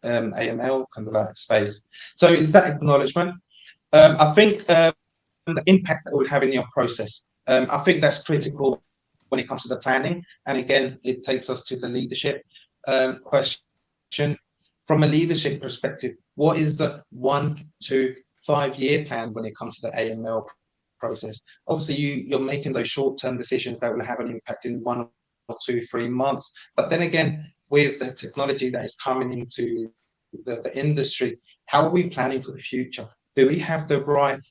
AML kind of like space. So is that acknowledgement? I think the impact that it would have in your process. I think that's critical when it comes to the planning. And again, it takes us to the leadership question. From a leadership perspective, what is the 1 to 5 year plan when it comes to the AML process? Obviously, you're making those short-term decisions that will have an impact in 1 or 2, 3 months. But then again, with the technology that is coming into the industry, how are we planning for the future? Do we have the right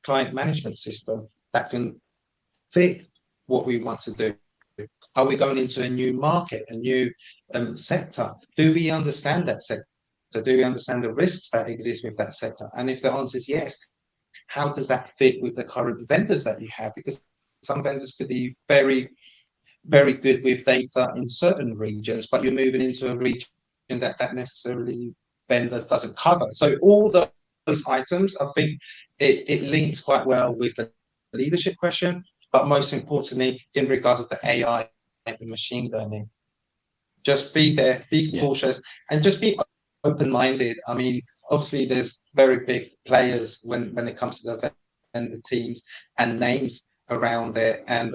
client management system that can fit what we want to do? Are we going into a new market, a new sector? Do we understand that sector? Do we understand the risks that exist with that sector? And if the answer is yes, how does that fit with the current vendors that you have? Because some vendors could be very, very good with data in certain regions, but you're moving into a region that that necessarily vendor doesn't cover. So all those items, I think it links quite well with the leadership question, but most importantly, in regards of the AI and the machine learning. Just be there, be cautious, and just be open-minded. I mean, obviously, there's very big players when it comes to the teams and names around there, and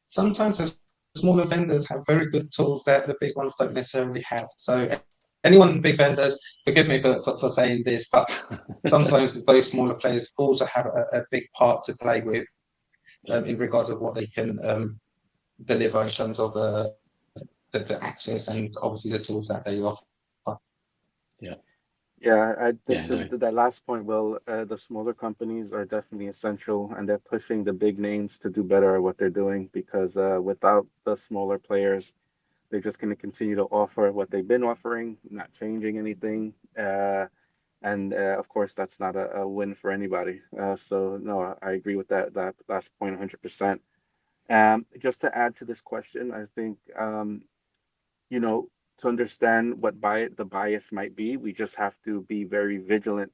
sometimes the smaller vendors have very good tools that the big ones don't necessarily have. So, anyone big vendors, forgive me for saying this, but sometimes those smaller players also have a big part to play with in regards of what they can deliver in terms of the access and obviously the tools that they offer. Yeah, I think to that last point, Will, the smaller companies are definitely essential, and they're pushing the big names to do better at what they're doing, because without the smaller players, they're just going to continue to offer what they've been offering, not changing anything. And of course, that's not a win for anybody. So no, I agree with that last point 100%. Just to add to this question, I think you know, to understand what the bias might be, we just have to be very vigilant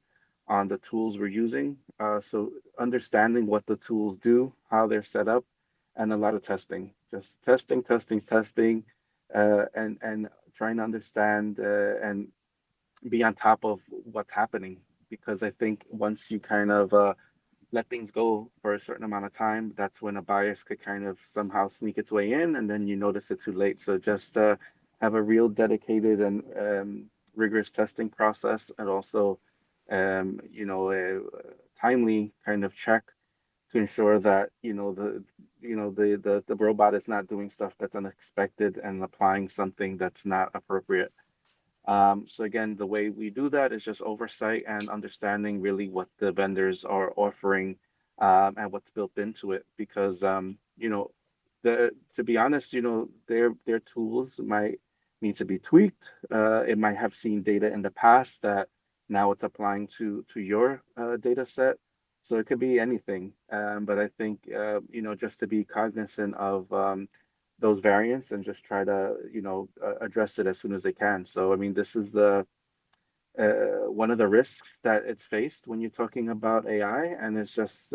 on the tools we're using. So understanding what the tools do, how they're set up, and a lot of testing. Just testing, and trying to understand and be on top of what's happening. Because I think once you kind of let things go for a certain amount of time, that's when a bias could kind of somehow sneak its way in, and then you notice it too late. So just have a real dedicated and rigorous testing process, and also, a timely kind of check to ensure that the robot is not doing stuff that's unexpected and applying something that's not appropriate. So again, the way we do that is just oversight and understanding really what the vendors are offering, and what's built into it. Because to be honest, their tools might need to be tweaked. It might have seen data in the past that now it's applying to your data set. So it could be anything. But I think just to be cognizant of those variants and just try to address it as soon as they can. So I mean, this is the one of the risks that it's faced when you're talking about AI, and it's just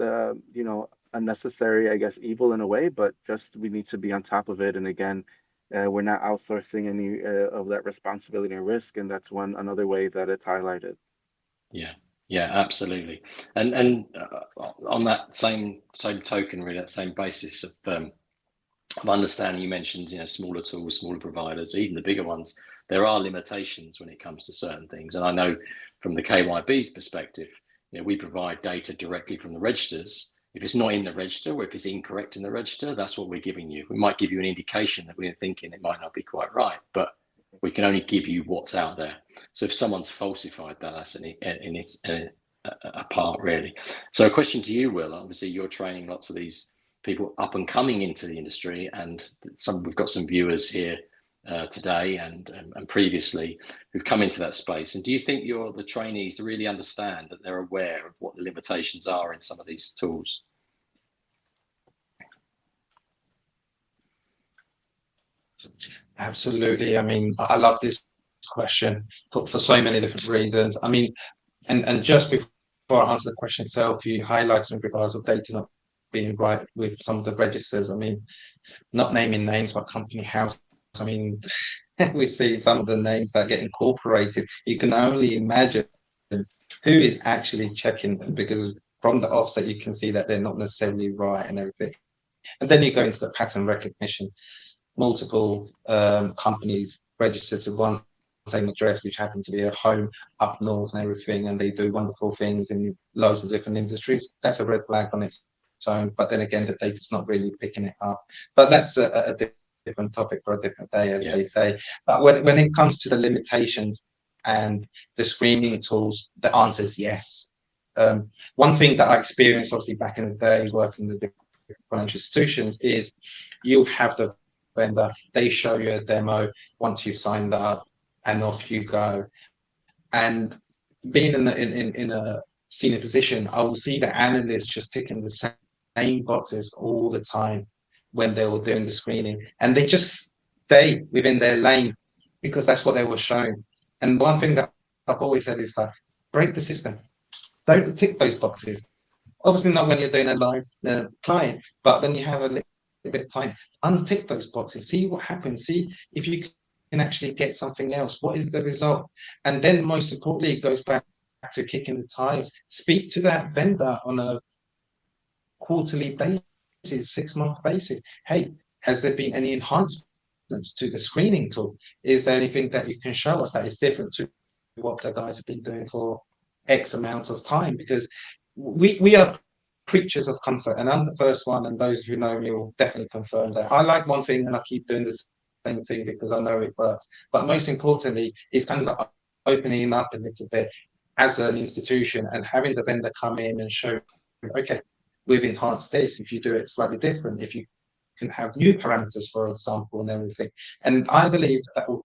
unnecessary, I guess, evil in a way, but just we need to be on top of it. And again, we're not outsourcing any of that responsibility and risk, and that's another way that it's highlighted. Yeah, absolutely. And on that same token, really, that same basis of understanding, you mentioned smaller tools, smaller providers, even the bigger ones. There are limitations when it comes to certain things, and I know from the KYB's perspective, we provide data directly from the registers. If it's not in the register, or if it's incorrect in the register, that's what we're giving you. We might give you an indication that we're thinking it might not be quite right, but we can only give you what's out there. So if someone's falsified that, that's a part, really. So a question to you, Will. Obviously, you're training lots of these people up and coming into the industry, and we've got some viewers here today and previously who've come into that space. And do you think the trainees really understand that they're aware of what the limitations are in some of these tools? Absolutely. I mean, I love this question for so many different reasons. I mean, and just before I answer the question itself, you highlighted in regards of data not being right with some of the registers. I mean, not naming names, but company house. I mean, we've seen some of the names that get incorporated. You can only imagine who is actually checking them, because from the offset, you can see that they're not necessarily right and everything. And then you go into the pattern recognition. Multiple companies registered to one same address, which happen to be a home up north and everything, and they do wonderful things in loads of different industries. That's a red flag on its own. But then again, the data's not really picking it up. But that's a different topic for a different day, as they say. But when it comes to the limitations and the screening tools, the answer is yes. One thing that I experienced, obviously, back in the day working with the financial institutions, is you'll have the vendor, they show you a demo once you've signed up, and off you go. And being in a senior position, I will see the analysts just ticking the same boxes all the time when they were doing the screening, and they just stay within their lane because that's what they were shown. And one thing that I've always said is like, break the system. Don't tick those boxes. Obviously not when you're doing a live client, but when you have a little bit of time, untick those boxes, see what happens, see if you can actually get something else. What is the result? And then most importantly, it goes back to kicking the tires. Speak to that vendor on a quarterly basis, 6-month basis. Hey, has there been any enhancements to the screening tool? Is there anything that you can show us that is different to what the guys have been doing for X amount of time? Because we are creatures of comfort, and I'm the first one, and those who know me will definitely confirm that. I like one thing and I keep doing the same thing because I know it works. But most importantly, it's kind of like opening up a little bit as an institution and having the vendor come in and show, okay, we've enhanced this. If you do it slightly different, if you can have new parameters, for example, and everything. And I believe that will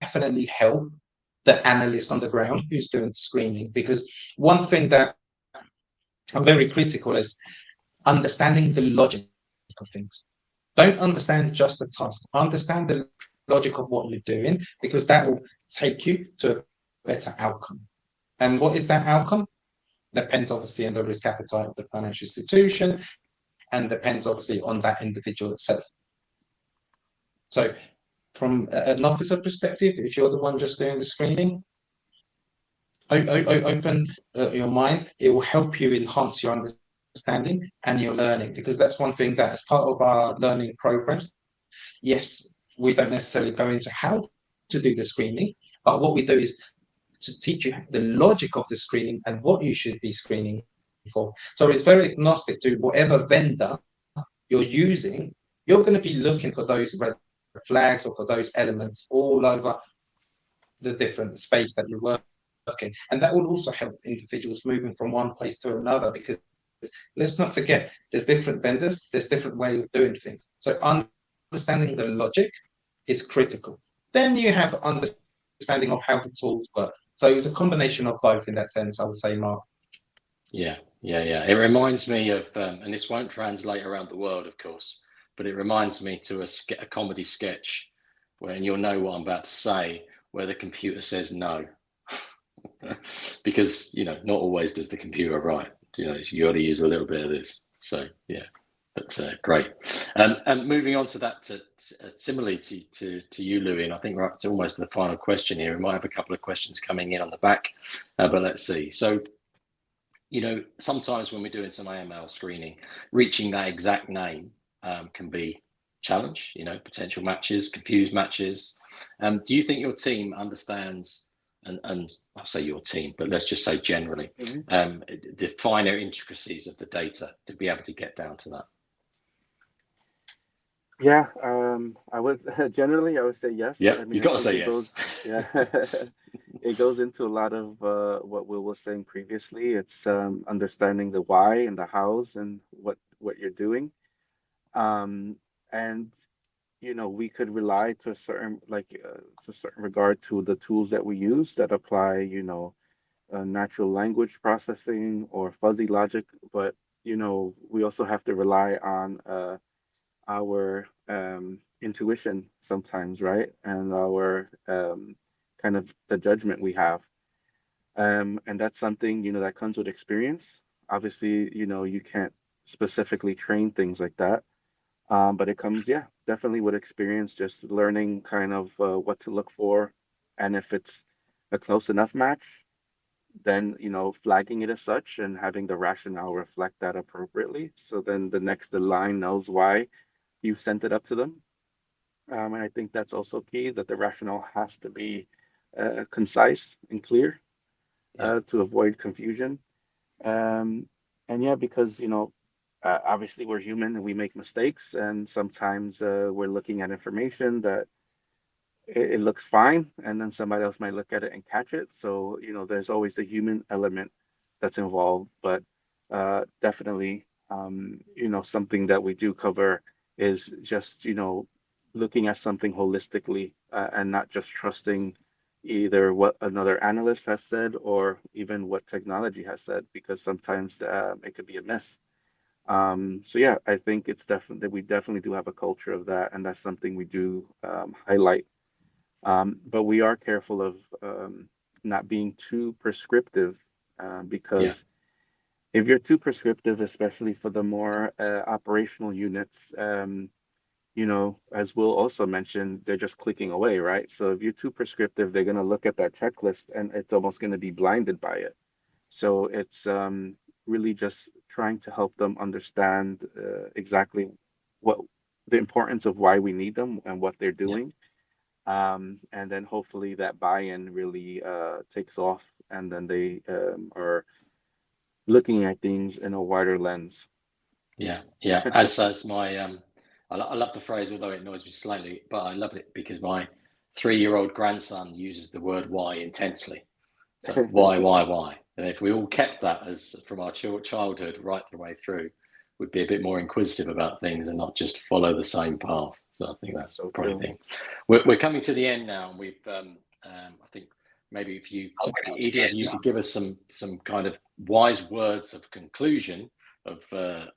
definitely help the analyst on the ground who's doing screening, because one thing that I'm very critical is understanding the logic of things. Don't understand just the task. Understand the logic of what you're doing, because that will take you to a better outcome. And what is that outcome? Depends obviously on the risk appetite of the financial institution, and depends obviously on that individual itself. So from an officer perspective, if you're the one just doing the screening, open your mind. It will help you enhance your understanding and your learning, because that's one thing that as part of our learning programs, yes, we don't necessarily go into how to do the screening, but what we do is to teach you the logic of the screening and what you should be screening for. So it's very agnostic to whatever vendor you're using. You're going to be looking for those red flags or for those elements all over the different space that you're working. And that will also help individuals moving from one place to another, because let's not forget, there's different vendors, there's different ways of doing things. So understanding the logic is critical. Then you have understanding of how the tools work. So it's a combination of both in that sense, I would say, Mark. Yeah. It reminds me of, and this won't translate around the world, of course, but it reminds me to a comedy sketch where, and you'll know what I'm about to say, where the computer says no. Because, not always does the computer right. You got to use a little bit of this. So, yeah. But great. And moving on to that, similarly to you, Louie, and I think we're up to almost the final question here. We might have a couple of questions coming in on the back, but let's see. So, sometimes when we're doing some AML screening, reaching that exact name can be challenge, potential matches, confused matches. Do you think your team understands, and I'll say your team, but let's just say generally, the finer intricacies of the data to be able to get down to that? Yeah, I would generally I would say yes. Yeah, I mean, you I got to think say it yes. goes, yeah, it goes into a lot of what Will was saying previously. It's understanding the why and the hows and what you're doing. And we could rely to a certain to a certain regard to the tools that we use that apply, natural language processing or fuzzy logic, but we also have to rely on our intuition sometimes, right? And our kind of the judgment we have. And that's something, that comes with experience. Obviously, you can't specifically train things like that. But it comes, yeah, definitely with experience, just learning kind of what to look for. And if it's a close enough match, then, flagging it as such and having the rationale reflect that appropriately. So then the line knows why you sent it up to them. And I think that's also key, that the rationale has to be concise and clear to avoid confusion. And yeah, because, obviously we're human and we make mistakes, and sometimes we're looking at information that it looks fine, and then somebody else might look at it and catch it. So, there's always the human element that's involved, but definitely, something that we do cover is just, looking at something holistically and not just trusting, either what another analyst has said or even what technology has said, because sometimes it could be a miss. So yeah, I think it's definitely we definitely do have a culture of that, and that's something we do highlight. But we are careful of not being too prescriptive, Yeah, because if you're too prescriptive, especially for the more operational units, as Will also mentioned, they're just clicking away, right? So if you're too prescriptive, they're going to look at that checklist and it's almost going to be blinded by it. So it's really just trying to help them understand exactly what the importance of why we need them and what they're yeah, doing. And then hopefully that buy-in really takes off, and then they are looking at things in a wider lens. yeah, yeah. As my I love the phrase, although it annoys me slightly, but I love it because my 3-year-old grandson uses the word "why" intensely. So why? And if we all kept that as from our childhood right the way through, we'd be a bit more inquisitive about things and not just follow the same path. So I think that's So probably the true. thing. We're coming to the end now, and we've I think maybe if you either of you could give us some kind of wise words of conclusion and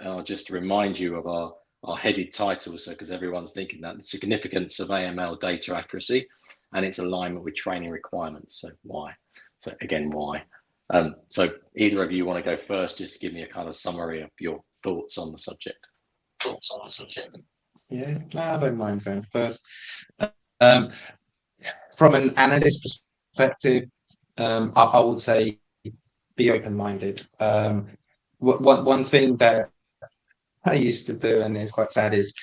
I'll just remind you of our headed titles, so because everyone's thinking that the significance of AML data accuracy and its alignment with training requirements. So why? So again, why? So either of you want to go first? Just give me a kind of summary of your thoughts on the subject. Yeah, no, I don't mind going first. Um, from an analyst perspective, I would say be open-minded. One thing that I used to do, and it's quite sad, is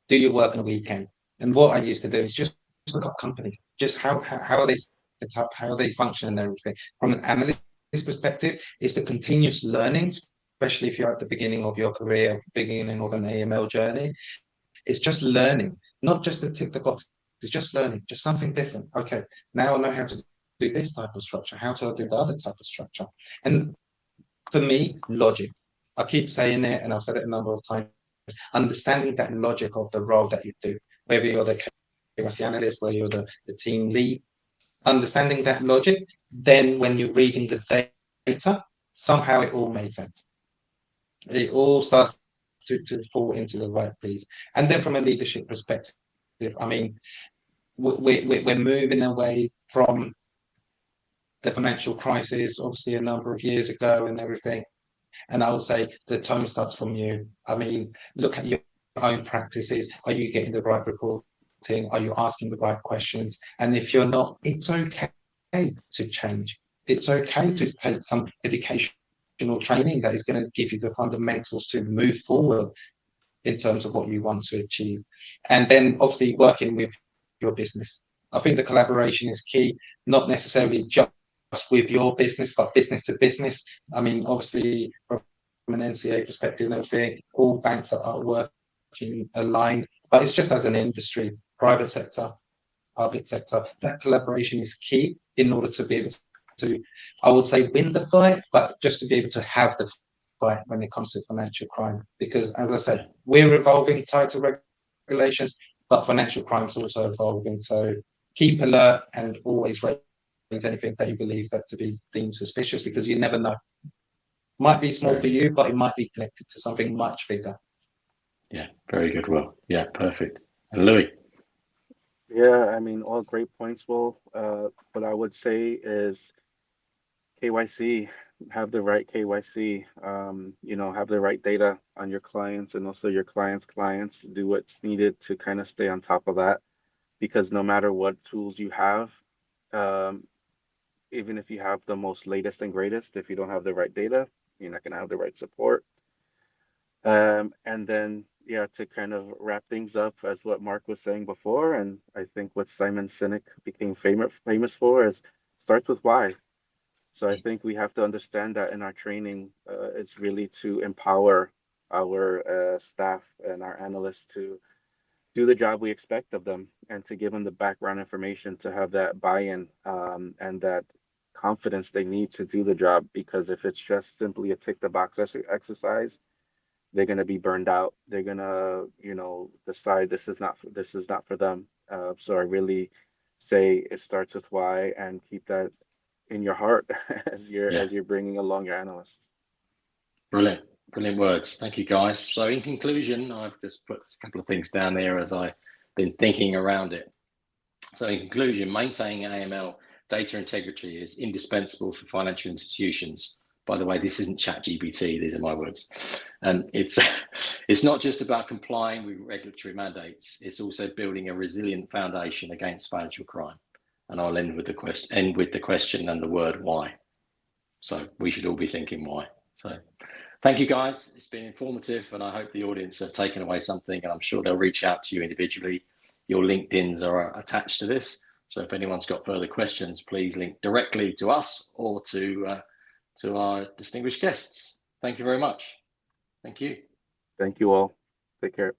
do your work on a weekend. And what I used to do is just look up companies, just how are they set up, how they function and everything. From an analyst perspective, it's the continuous learning, especially if you're at the beginning of your career, beginning of an AML journey. It's just learning, not just to tick the box. It's just learning, just something different. Okay, now I know how to do this type of structure, how to do the other type of structure. And for me, logic. I keep saying it, and I've said it a number of times. Understanding that logic of the role that you do, whether you're the KYC analyst, whether you're the team lead, understanding that logic, then when you're reading the data, somehow it all makes sense. It all starts to fall into the right place. And then from a leadership perspective, I mean, we're moving away from the financial crisis, obviously a number of years ago and everything. And I would say the tone starts from you. I mean, look at your own practices. Are you getting the right reporting? Are you asking the right questions? And if you're not, it's okay to change. It's okay to take some educational training that is going to give you the fundamentals to move forward in terms of what you want to achieve. And then obviously working with your business. I think the collaboration is key, not necessarily just with your business, but business to business. I mean, obviously, from an NCA perspective and everything, all banks are working aligned, but it's just as an industry, private sector, public sector, that collaboration is key in order to be able to, I would say, win the fight, but just to be able to have the fight when it comes to financial crime. Because as I said, we're evolving tighter regulations, but financial crime is also evolving. So keep alert and always raise anything that you believe that to be deemed suspicious, because you never know. Might be small for you, but it might be connected to something much bigger. Yeah, very good, Will. Yeah, perfect. And Louis? Yeah, I mean, all great points, Will. What I would say is KYC, have the right KYC, have the right data on your clients and also your clients' clients. Do what's needed to kind of stay on top of that, because no matter what tools you have, um, even if you have the most latest and greatest, if you don't have the right data, you're not going to have the right support. And then, yeah, to kind of wrap things up, as what Mark was saying before, and I think what Simon Sinek became famous for is starts with why. So I think we have to understand that in our training, it's really to empower our staff and our analysts to do the job we expect of them, and to give them the background information to have that buy-in, and that confidence they need to do the job. Because if it's just simply a tick the box exercise, they're going to be burned out. They're going to, decide this is not for them. So I really say it starts with why, and keep that in your heart as Yeah. you're bringing along your analysts. Brilliant. Brilliant words. Thank you, guys. So in conclusion, I've just put a couple of things down there as I've been thinking around it. So in conclusion, maintaining AML data integrity is indispensable for financial institutions. By the way, this isn't ChatGPT, these are my words. And it's not just about complying with regulatory mandates, it's also building a resilient foundation against financial crime. And I'll end with the question and the word why. So we should all be thinking why. So thank you, guys. It's been informative, and I hope the audience have taken away something, and I'm sure they'll reach out to you individually. Your LinkedIns are attached to this. So if anyone's got further questions, please link directly to us or to our distinguished guests. Thank you very much. Thank you. Thank you all. Take care.